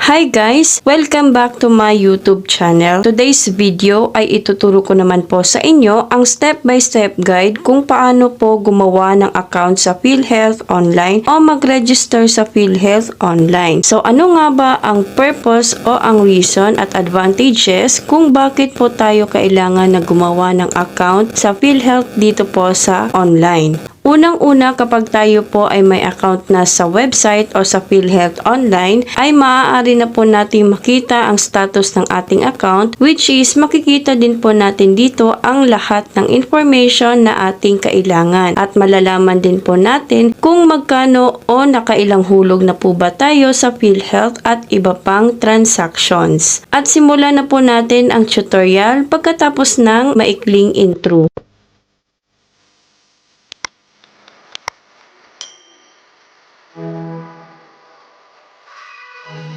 Hi guys! Welcome back to my YouTube channel. Today's video ay ituturo ko naman po sa inyo ang step-by-step guide kung paano po gumawa ng account sa PhilHealth Online o mag-register sa PhilHealth Online. So ano nga ba ang purpose o ang reason at advantages kung bakit po tayo kailangan na gumawa ng account sa PhilHealth dito po sa online? Unang-una, kapag tayo po ay may account na sa website o sa PhilHealth Online, ay maaari na po natin makita ang status ng ating account, which is makikita din po natin dito ang lahat ng information na ating kailangan. At malalaman din po natin kung magkano o nakailang hulog na po ba tayo sa PhilHealth at iba pang transactions. At simulan na po natin ang tutorial pagkatapos ng maikling intro.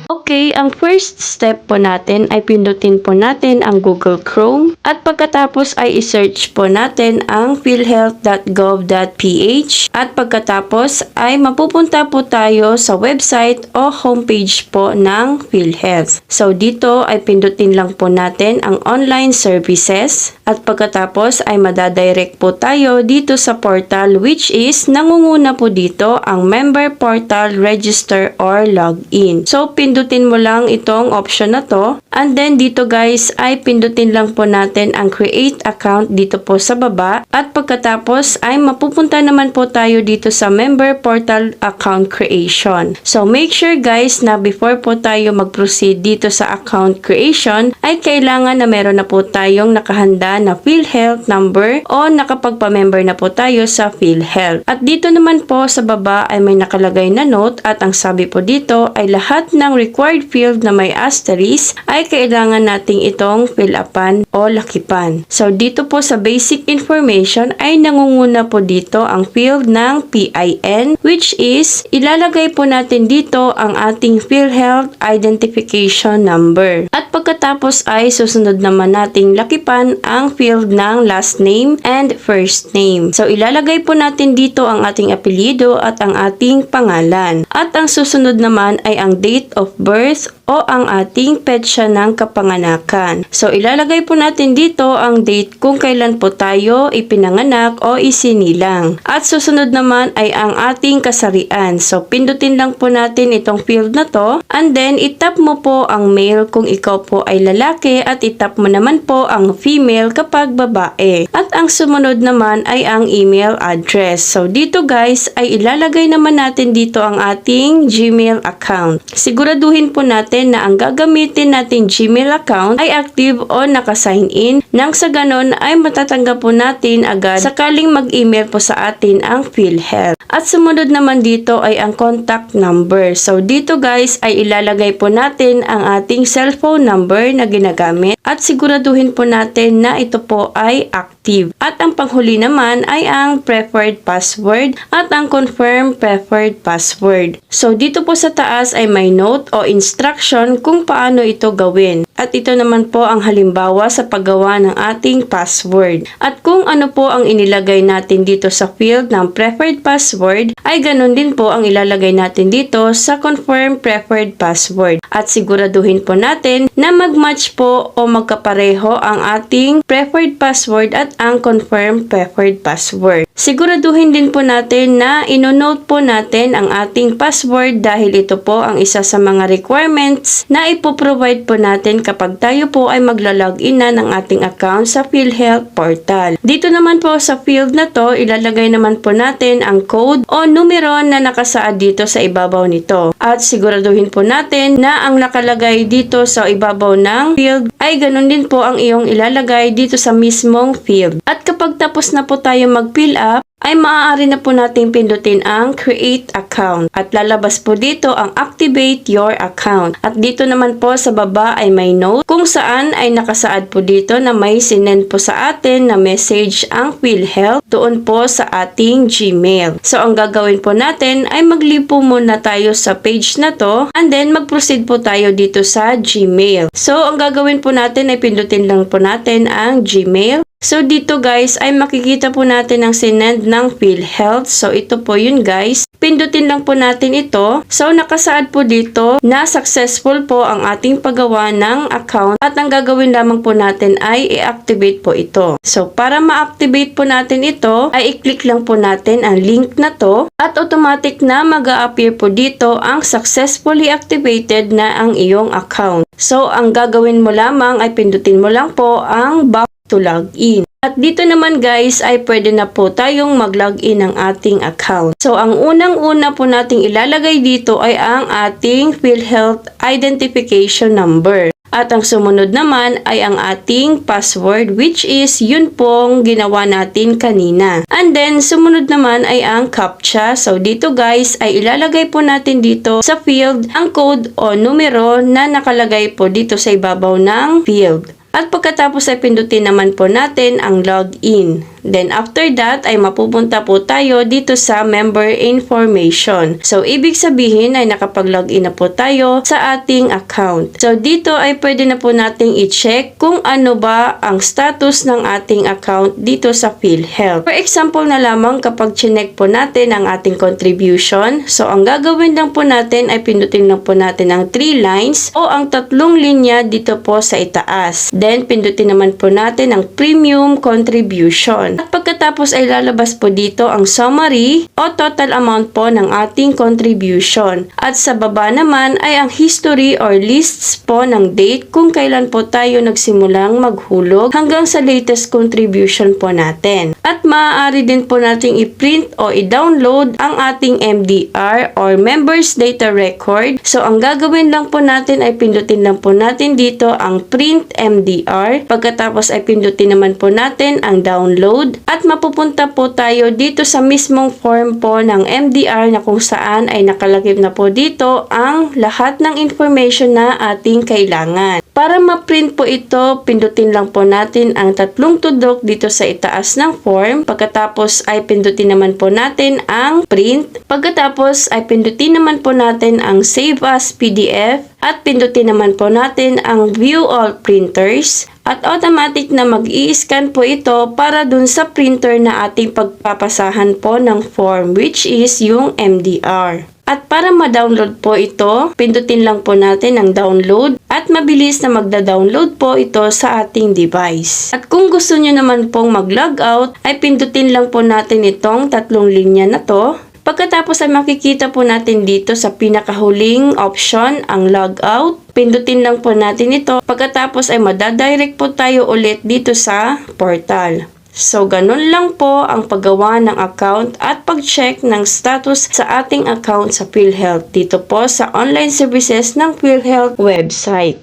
Okay, ang first step po natin ay pindutin po natin ang Google Chrome at pagkatapos ay i-search po natin ang philhealth.gov.ph at pagkatapos ay mapupunta po tayo sa website o homepage po ng PhilHealth. So dito ay pindutin lang po natin ang online services at pagkatapos ay madadirect po tayo dito sa portal, which is nangunguna po dito ang member portal, register or login. So pindutin mo lang itong option na to, and then dito guys ay pindutin lang po natin ang create account dito po sa baba at pagkatapos ay mapupunta naman po tayo dito sa member portal account creation. So make sure guys na before po tayo mag-proceed dito sa account creation ay kailangan na meron na po tayong nakahanda na PhilHealth number o nakapagpa-member na po tayo sa PhilHealth. At dito naman po sa baba ay may nakalagay na note at ang sabi po dito ay lahat ng required field na may asterisk ay kailangan nating itong fill upan o lakipan. So dito po sa basic information ay nangunguna po dito ang field ng PIN, which is ilalagay po natin dito ang ating PhilHealth identification number. At pagkatapos ay susunod naman nating lakipan ang field ng last name and first name. So ilalagay po natin dito ang ating apelyido at ang ating pangalan. At ang susunod naman ay ang date of birth o ang ating petsa ng kapanganakan. So ilalagay po natin dito ang date kung kailan po tayo ipinanganak o isinilang. At susunod naman ay ang ating kasarian. So pindutin lang po natin itong field na to, and then itap mo po ang male kung ikaw po ay lalaki at itap mo naman po ang female kapag babae. At ang sumunod naman ay ang email address. So dito guys ay ilalagay naman natin dito ang ating Gmail account. Siguraduhin po natin na ang gagamitin nating Gmail account ay active o naka-sign in nang sa ganon ay matatanggap po natin agad sakaling mag-email po sa atin ang PhilHealth. At sumunod naman dito ay ang contact number. So dito guys ay ilalagay po natin ang ating cellphone number na ginagamit at siguraduhin po natin na ito po ay active. At ang panghuli naman ay ang preferred password at ang confirm preferred password. So dito po sa taas ay may note o instruction kung paano ito gawin. At ito naman po ang halimbawa sa paggawa ng ating password. At kung ano po ang inilagay natin dito sa field ng preferred password, ay ganun din po ang ilalagay natin dito sa confirm preferred password. At siguraduhin po natin na mag-match po o magkapareho ang ating preferred password at ang confirm preferred password. Siguraduhin din po natin na inonote po natin ang ating password dahil ito po ang isa sa mga requirements na ipoprovide po natin kapag tayo po ay maglalogin na ng ating account sa PhilHealth portal. Dito naman po sa field na to, ilalagay naman po natin ang code o numero na nakasaad dito sa ibabaw nito. At siguraduhin po natin na ang nakalagay dito sa ibabaw ng field ay ganun din po ang iyong ilalagay dito sa mismong field. At kapag tapos na po tayo mag-fill up, ay maaari na po nating pindutin ang create account at lalabas po dito ang activate your account. At dito naman po sa baba ay may note kung saan ay nakasaad po dito na may sinend po sa atin na message ang PhilHealth doon po sa ating Gmail. So ang gagawin po natin ay mag-leave po muna tayo sa page na to and then mag-proceed po tayo dito sa Gmail. So ang gagawin po natin ay pindutin lang po natin ang Gmail. So dito guys ay makikita po natin ang sinend ng PhilHealth. So ito po yun guys. Pindutin lang po natin ito. So nakasaad po dito na successful po ang ating paggawa ng account at ang gagawin lamang po natin ay i-activate po ito. So para ma-activate po natin ito ay i-click lang po natin ang link na to at automatic na mag-a-appear po dito ang successfully activated na ang iyong account. So ang gagawin mo lamang ay pindutin mo lang po ang back to log in. At dito naman guys ay pwede na po tayong mag-login ng ating account. So ang unang-una po nating ilalagay dito ay ang ating PhilHealth Identification Number. At ang sumunod naman ay ang ating password which is yun pong ginawa natin kanina. And then sumunod naman ay ang CAPTCHA. So dito guys ay ilalagay po natin dito sa field ang code o numero na nakalagay po dito sa ibabaw ng field. At pagkatapos ay pindutin naman po natin ang login. Then after that ay mapupunta po tayo dito sa member information. So ibig sabihin ay nakapag-login na po tayo sa ating account. So dito ay pwede na po nating i-check kung ano ba ang status ng ating account dito sa PhilHealth. For example na lamang kapag chinek po natin ang ating contribution. So ang gagawin lang po natin ay pindutin lang po natin ang 3 lines o ang 3 linya dito po sa itaas. Then pindutin naman po natin ang premium contribution. At pagkatapos ay lalabas po dito ang summary o total amount po ng ating contribution. At sa baba naman ay ang history or lists po ng date kung kailan po tayo nagsimulang maghulog hanggang sa latest contribution po natin. At maaari din po nating i-print o i-download ang ating MDR or Members Data Record. So ang gagawin lang po natin ay pindutin lang po natin dito ang print MDR. Pagkatapos ay pindutin naman po natin ang download. At mapupunta po tayo dito sa mismong form po ng MDR na kung saan ay nakalagay na po dito ang lahat ng information na ating kailangan. Para ma-print po ito, pindutin lang po natin ang 3 tudok dito sa itaas ng form. Pagkatapos ay pindutin naman po natin ang print. Pagkatapos ay pindutin naman po natin ang save as PDF. At pindutin naman po natin ang view all printers. At automatic na mag-i-scan po ito para dun sa printer na ating pagpapasahan po ng form which is yung MDR. At para ma-download po ito, pindutin lang po natin ang download at mabilis na magda-download po ito sa ating device. At kung gusto nyo naman pong mag-logout, ay pindutin lang po natin itong 3 linya na to. Pagkatapos ay makikita po natin dito sa pinakahuling option ang logout. Pindutin lang po natin ito. Pagkatapos ay madadirect po tayo ulit dito sa portal. So, ganun lang po ang paggawa ng account at pag-check ng status sa ating account sa PhilHealth dito po sa online services ng PhilHealth website.